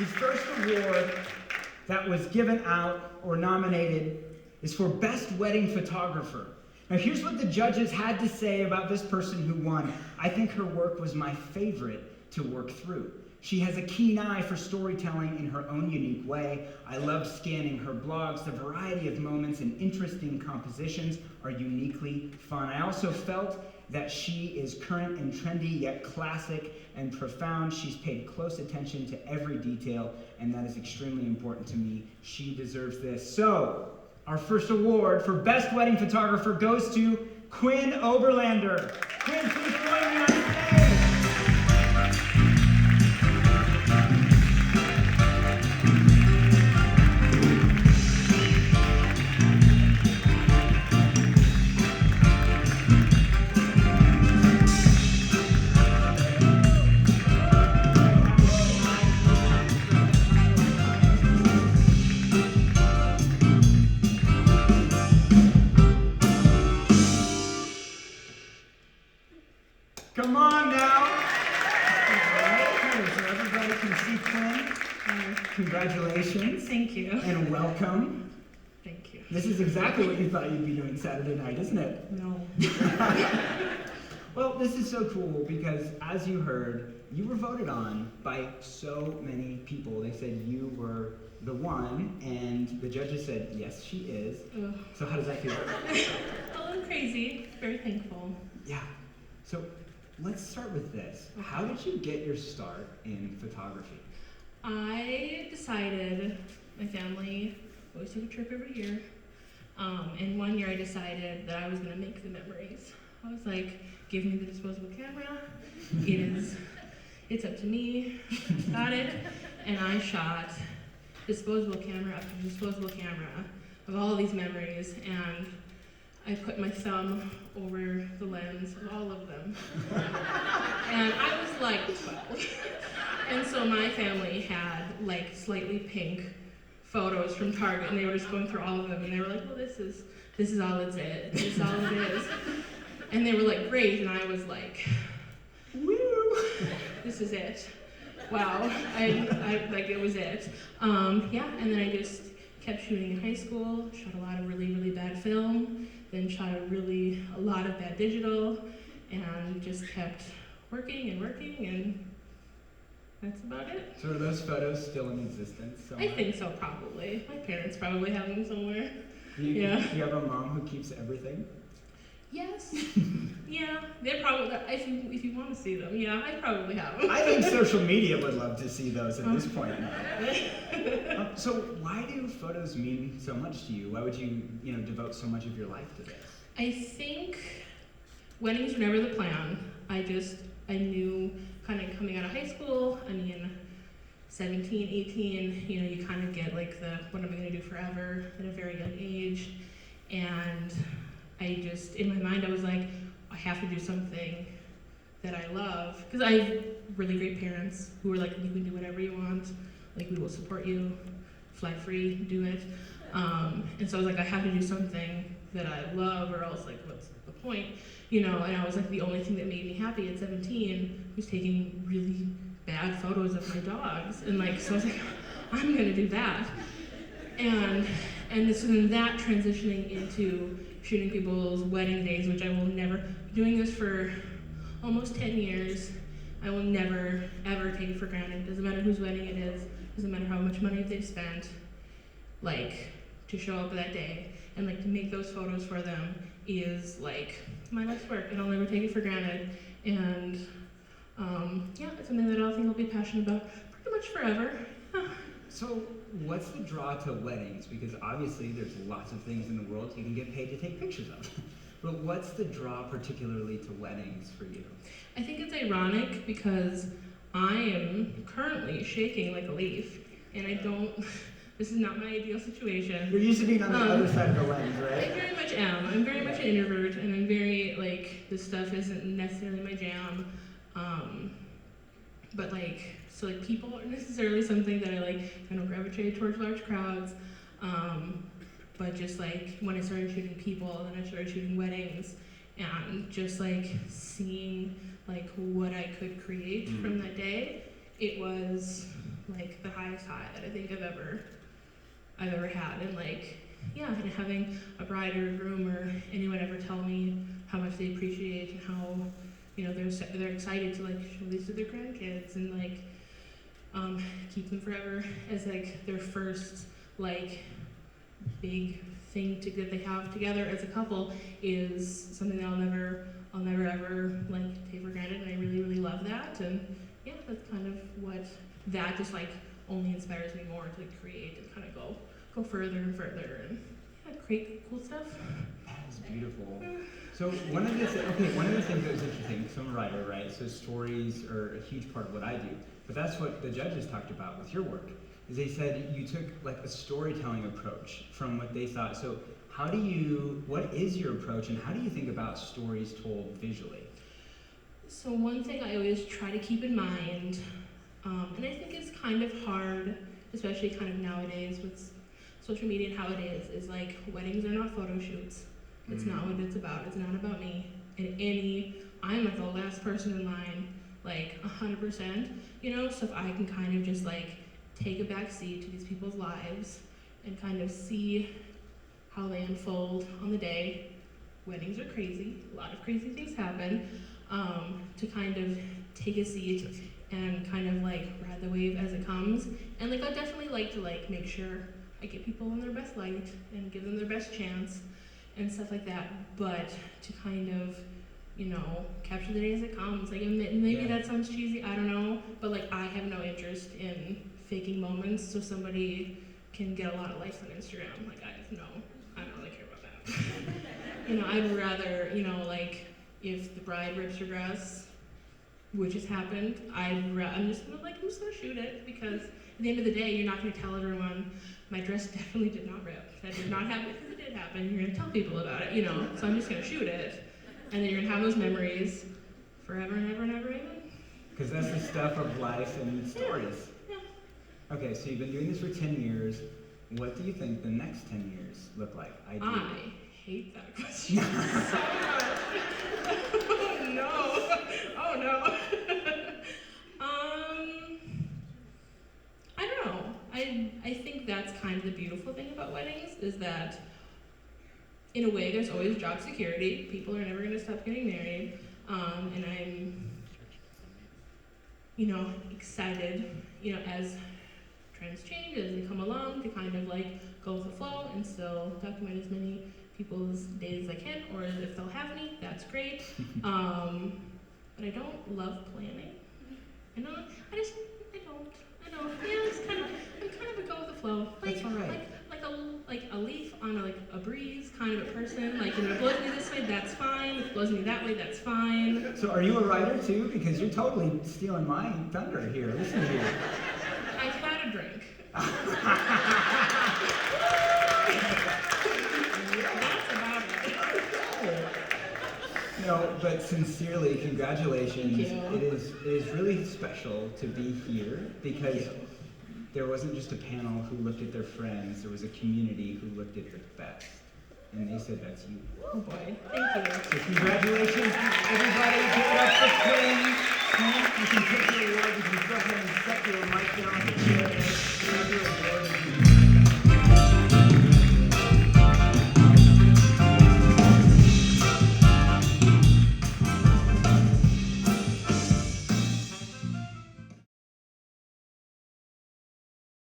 The first award that was given out or nominated is for Best Wedding Photographer. Now here's what the judges had to say about this person who won. I think her work was my favorite to work through. She has a keen eye for storytelling in her own unique way. I loved scanning her blogs. The variety of moments and interesting compositions are uniquely fun. I also felt that she is current and trendy, yet classic and profound. She's paid close attention to every detail, and that is extremely important to me. She deserves this. So, our first award for Best Wedding Photographer goes to Quinn Oberlander. Quinn, please join me on stage. Come on now. So everybody can see Quinn. Congratulations. Thank you. And welcome. Thank you. This is exactly what you thought you'd be doing Saturday night, isn't it? No. Well, this is so cool because, as you heard, you were voted on by so many people. They said you were the one, and the judges said, yes, she is. Ugh. So how does that feel? A little crazy. Very thankful. Yeah. So let's start with this. How did you get your start in photography? I decided, my family always took a trip every year, and one year I decided that I was going to make the memories. I was like, give me the disposable camera. It's up to me. Got it. And I shot disposable camera after disposable camera of all these memories, and I put my thumb over the lens of all of them. And I was like 12. And so my family had like slightly pink photos from Target, and they were just going through all of them, and they were like, well, this is all it's it. This is all it is. And they were like, great, and I was like, woo, this is it. Wow, I like, it was it. Yeah, and then I just kept shooting in high school, shot a lot of really, really bad film, then shot a lot of bad digital, and just kept working, and that's about it. So are those photos still in existence somewhere? I think so, probably. My parents probably have them somewhere. You have a mom who keeps everything? Yes. Yeah, they're probably, if you want to see them, yeah, I probably have them. I think social media would love to see those at this point now. So why do photos mean so much to you? Why would you devote so much of your life to this? I think weddings were never the plan. I knew kind of coming out of high school, 17, 18, you kind of get like what am I going to do forever at a very young age. And in my mind, I was like, I have to do something that I love. Because I have really great parents who were like, you can do whatever you want. Like, we will support you, fly free, do it. And so I was like, I have to do something that I love, or else, like, what's the point? And I was like, the only thing that made me happy at 17 was taking really bad photos of my dogs. And like, so I was like, I'm gonna do that. And so then that transitioning into shooting people's wedding days, which I will never, doing this for almost 10 years, I will never, ever take for granted. Doesn't matter whose wedding it is, doesn't matter how much money they've spent, like, to show up that day, and like, to make those photos for them is like my life's work, and I'll never take it for granted. And yeah, it's something that I think I'll be passionate about pretty much forever. So what's the draw to weddings? Because obviously there's lots of things in the world you can get paid to take pictures of. But what's the draw particularly to weddings for you? I think it's ironic because I am currently shaking like a leaf, and this is not my ideal situation. You're used to being on the other side of the lens, right? I very much am. I'm very much an introvert, and I'm very, like, this stuff isn't necessarily my jam. But like, so like, people aren't necessarily something that I like, I don't gravitate towards large crowds. But just like, when I started shooting people, then I started shooting weddings, and just like seeing like what I could create from that day, it was like the highest high that I think I've ever had. And like, yeah, and having a bride or a groom or anyone ever tell me how much they appreciate and how, you know, they're excited to like show these to their grandkids and like keep them forever as like their first like big thing that they have together as a couple is something that I'll never ever like take for granted, and I really, really love that. And yeah, that's kind of what that just like only inspires me more to create and kind of go further and further and yeah, create cool stuff. That is beautiful. So one of the things that was interesting, because I'm a writer, right? So stories are a huge part of what I do. But that's what the judges talked about with your work, is they said you took like a storytelling approach from what they thought. So what is your approach, and how do you think about stories told visually? So one thing I always try to keep in mind, and I think it's kind of hard, especially kind of nowadays with social media and how it is like weddings are not photo shoots. It's not what it's about. It's not about me. I'm like the last person in line, like 100%, you know? So if I can kind of just like take a back seat to these people's lives and kind of see how they unfold on the day. Weddings are crazy. A lot of crazy things happen. To kind of take a seat and kind of like ride the wave as it comes. And like I definitely like to like make sure I get people in their best light and give them their best chance and stuff like that, but to kind of, you know, capture the day as it comes. Like, maybe that sounds cheesy, I don't know, but like I have no interest in faking moments so somebody can get a lot of likes on Instagram. Like, I don't really care about that. You know, I'd rather, you know, like if the bride rips her dress, which has happened, I'm just gonna shoot it, because at the end of the day, you're not gonna tell everyone, my dress definitely did not rip. That did not happen, because it did happen. You're gonna tell people about it, you know. So I'm just gonna shoot it, and then you're gonna have those memories forever and ever and ever, amen. Because that's the stuff of life and stories. Yeah. Okay, so you've been doing this for 10 years. What do you think the next 10 years look like? I hate that question so much. Oh no. I don't know. I think that's kind of the beautiful thing about weddings, is that in a way there's always job security. People are never going to stop getting married. And I'm, you know, excited, you know, as trends change, as they come along, to kind of like go with the flow and still document as many people's days as I can, or if they'll have me, that's great. But I don't love planning. I don't. Yeah, I'm kind of a go with the flow. That's all right. Like a leaf on a breeze kind of a person. Like, you know, it blows me this way, that's fine. If it blows me that way, that's fine. So are you a writer too? Because you're totally stealing my thunder here. Listen to you. I've had a drink. That's about it. No, but sincerely, congratulations. Thank you. It is really special to be here, because there wasn't just a panel who looked at their friends, there was a community who looked at the best. And they said that's you. Oh boy, thank you. So congratulations, everybody. Give it up for Quinn. Quinn, you can take your award. You can go ahead and set your mic down.